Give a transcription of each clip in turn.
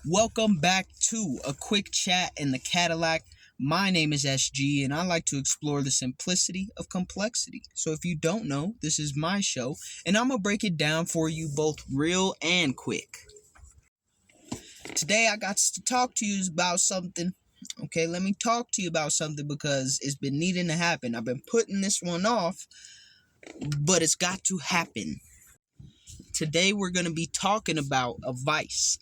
Welcome back to a quick chat in the Cadillac. My name is SG, and I like to explore the simplicity of complexity. So if you don't know, this is my show, and I'm going to break it down for you both real and quick. Today I got to talk to you about something. Okay, let me talk to you about something because it's been needing to happen. I've been putting this one off, but it's got to happen. Today we're going to be talking about a vice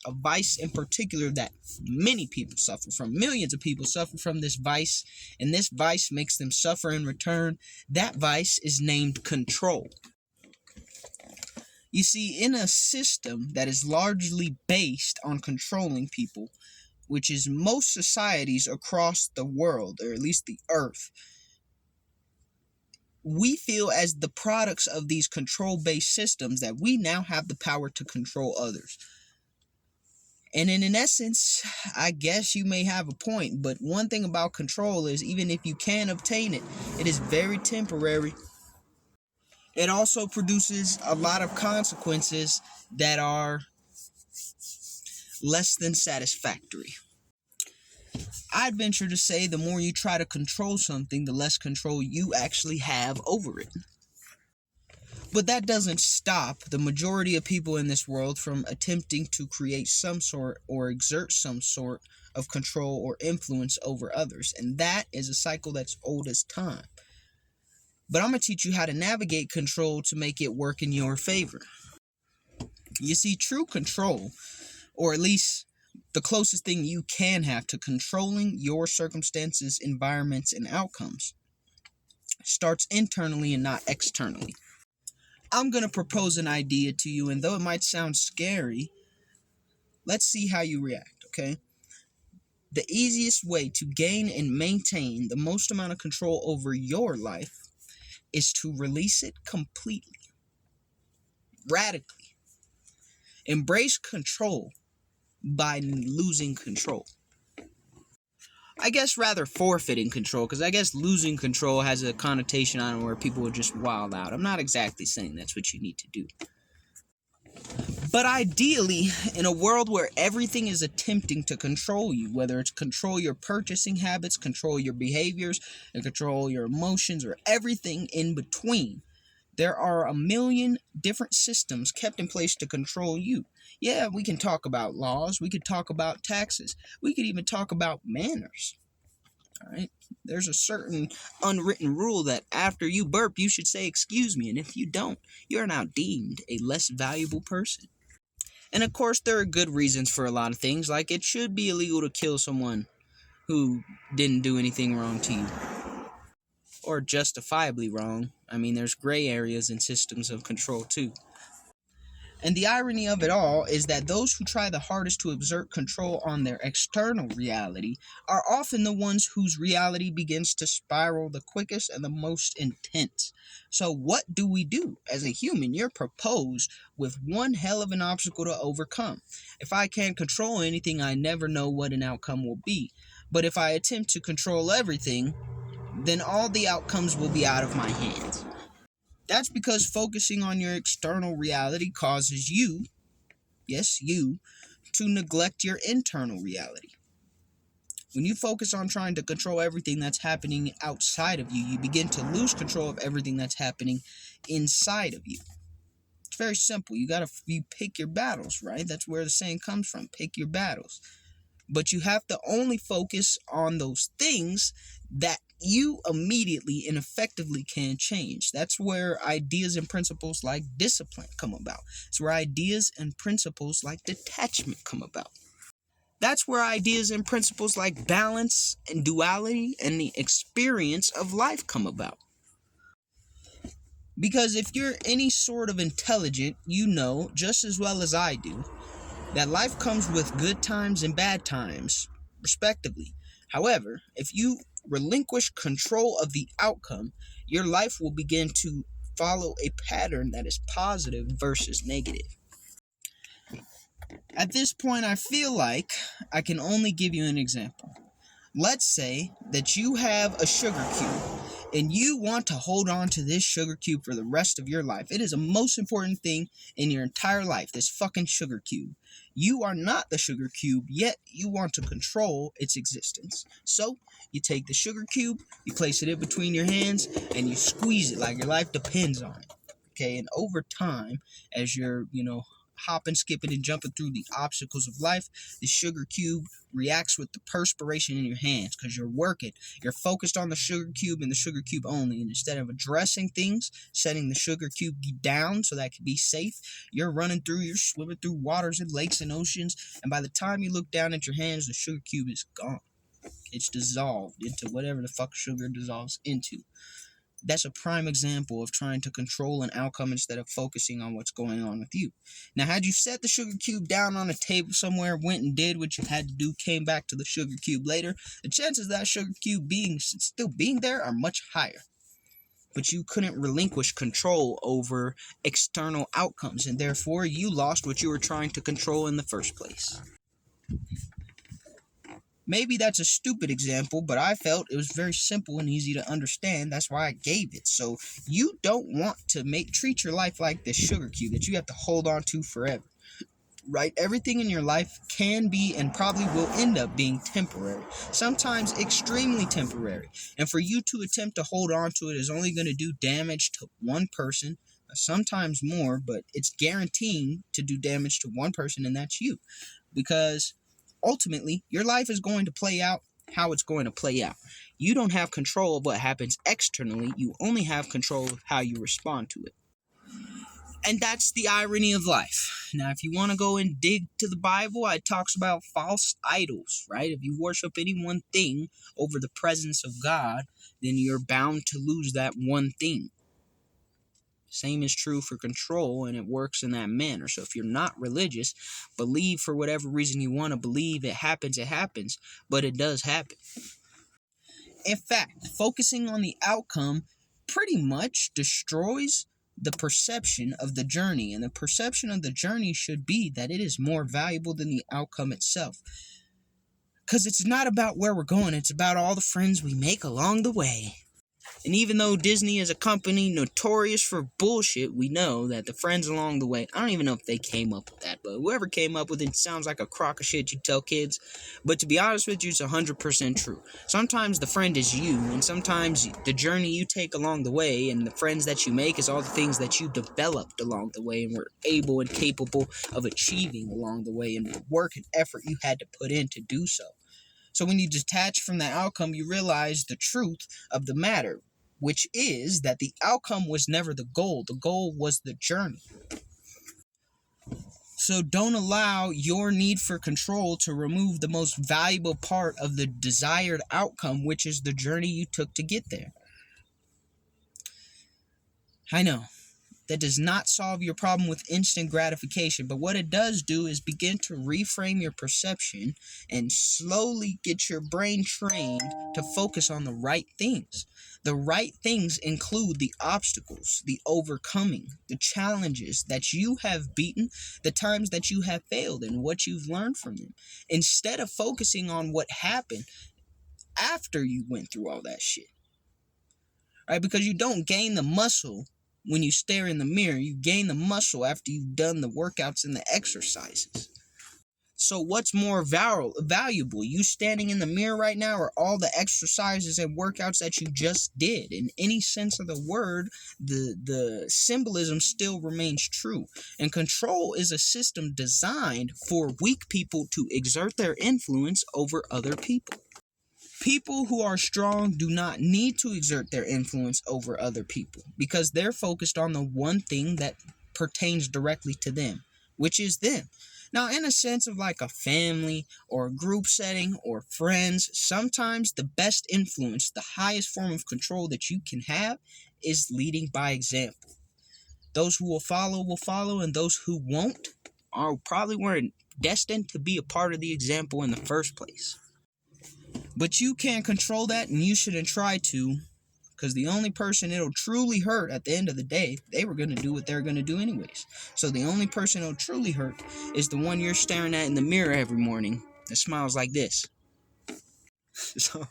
in particular that many people suffer from. Millions of people suffer from this vice, and this vice makes them suffer in return. That vice is named control. You see, in a system that is largely based on controlling people, which is most societies across the world, or at least the earth, we feel as the products of these control-based systems that we now have the power to control others. And in essence, I guess you may have a point, but one thing about control is even if you can obtain it, it is very temporary. It also produces a lot of consequences that are less than satisfactory. I'd venture to say the more you try to control something, the less control you actually have over it. But that doesn't stop the majority of people in this world from attempting to create some sort or exert some sort of control or influence over others. And that is a cycle that's old as time. But I'm going to teach you how to navigate control to make it work in your favor. You see, true control, or at least the closest thing you can have to controlling your circumstances, environments, and outcomes, starts internally and not externally. I'm going to propose an idea to you, and though it might sound scary, let's see how you react, okay? The easiest way to gain and maintain the most amount of control over your life is to release it completely, radically. Embrace control by losing control. I guess rather forfeiting control, because I guess losing control has a connotation on it where people will just wild out. I'm not exactly saying that's what you need to do. But ideally, in a world where everything is attempting to control you, whether it's control your purchasing habits, control your behaviors, and control your emotions, or everything in between, there are a million different systems kept in place to control you. Yeah, we can talk about laws. We could talk about taxes. We could even talk about manners. All right? There's a certain unwritten rule that after you burp, you should say, "Excuse me." And if you don't, you're now deemed a less valuable person. And of course, there are good reasons for a lot of things. Like it should be illegal to kill someone who didn't do anything wrong to you. Or justifiably wrong. I mean, there's gray areas in systems of control too. And the irony of it all is that those who try the hardest to exert control on their external reality are often the ones whose reality begins to spiral the quickest and the most intense. So what do we do? As a human, you're proposed with one hell of an obstacle to overcome. If I can't control anything, I never know what an outcome will be. But if I attempt to control everything, then all the outcomes will be out of my hands. That's because focusing on your external reality causes you, yes, you, to neglect your internal reality. When you focus on trying to control everything that's happening outside of you, you begin to lose control of everything that's happening inside of you. It's very simple. You pick your battles, right? That's where the saying comes from. Pick your battles. But you have to only focus on those things that you immediately and effectively can change. That's where ideas and principles like discipline come about. It's where ideas and principles like detachment come about. That's where ideas and principles like balance and duality and the experience of life come about. Because if you're any sort of intelligent, you know just as well as I do that life comes with good times and bad times, respectively. However, if you relinquish control of the outcome, your life will begin to follow a pattern that is positive versus negative. At this point, I feel like I can only give you an example. Let's say that you have a sugar cube and you want to hold on to this sugar cube for the rest of your life. It is the most important thing in your entire life, this fucking sugar cube. You are not the sugar cube, yet you want to control its existence. So, you take the sugar cube, you place it in between your hands, and you squeeze it like your life depends on it. Okay, and over time, as you're, hopping, skipping, and jumping through the obstacles of life, the sugar cube reacts with the perspiration in your hands because you're working. You're focused on the sugar cube and the sugar cube only. And instead of addressing things, setting the sugar cube down so that it can be safe, you're swimming through waters and lakes and oceans. And by the time you look down at your hands, the sugar cube is gone. It's dissolved into whatever the fuck sugar dissolves into. That's a prime example of trying to control an outcome instead of focusing on what's going on with you. Now, had you set the sugar cube down on a table somewhere, went and did what you had to do, came back to the sugar cube later, the chances of that sugar cube still being there are much higher. But you couldn't relinquish control over external outcomes, and therefore you lost what you were trying to control in the first place. Maybe that's a stupid example, but I felt it was very simple and easy to understand. That's why I gave it. So you don't want to treat your life like this sugar cube that you have to hold on to forever. Right? Everything in your life can be and probably will end up being temporary. Sometimes extremely temporary. And for you to attempt to hold on to it is only going to do damage to one person, sometimes more, but it's guaranteeing to do damage to one person, and that's you. Because ultimately, your life is going to play out how it's going to play out. You don't have control of what happens externally. You only have control of how you respond to it. And that's the irony of life. Now, if you want to go and dig to the Bible, it talks about false idols, right? If you worship any one thing over the presence of God, then you're bound to lose that one thing. Same is true for control, and it works in that manner. So if you're not religious, believe for whatever reason you want to believe, it happens, but it does happen. In fact, focusing on the outcome pretty much destroys the perception of the journey, and the perception of the journey should be that it is more valuable than the outcome itself. Because it's not about where we're going, it's about all the friends we make along the way. And even though Disney is a company notorious for bullshit, we know that the friends along the way, I don't even know if they came up with that, but whoever came up with it sounds like a crock of shit you tell kids. But to be honest with you, it's 100% true. Sometimes the friend is you, and sometimes the journey you take along the way and the friends that you make is all the things that you developed along the way and were able and capable of achieving along the way, and the work and effort you had to put in to do so. So when you detach from the outcome, you realize the truth of the matter, which is that the outcome was never the goal. The goal was the journey. So don't allow your need for control to remove the most valuable part of the desired outcome, which is the journey you took to get there. I know that does not solve your problem with instant gratification, but what it does do is begin to reframe your perception and slowly get your brain trained to focus on the right things. The right things include the obstacles, the overcoming, the challenges that you have beaten, the times that you have failed, and what you've learned from them. Instead of focusing on what happened after you went through all that shit. Right? Because you don't gain the muscle when you stare in the mirror. You gain the muscle after you've done the workouts and the exercises. So what's more valuable, you standing in the mirror right now, or all the exercises and workouts that you just did? In any sense of the word, the symbolism still remains true. And control is a system designed for weak people to exert their influence over other people. People who are strong do not need to exert their influence over other people because they're focused on the one thing that pertains directly to them, which is them. Now, in a sense of like a family or a group setting or friends, sometimes the best influence, the highest form of control that you can have is leading by example. Those who will follow, and those who won't probably weren't destined to be a part of the example in the first place. But you can't control that, and you shouldn't try to, because the only person it'll truly hurt at the end of the day, they were going to do what they're going to do anyways. So the only person it'll truly hurt is the one you're staring at in the mirror every morning that smiles like this. So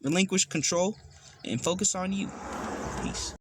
relinquish control and focus on you. Peace.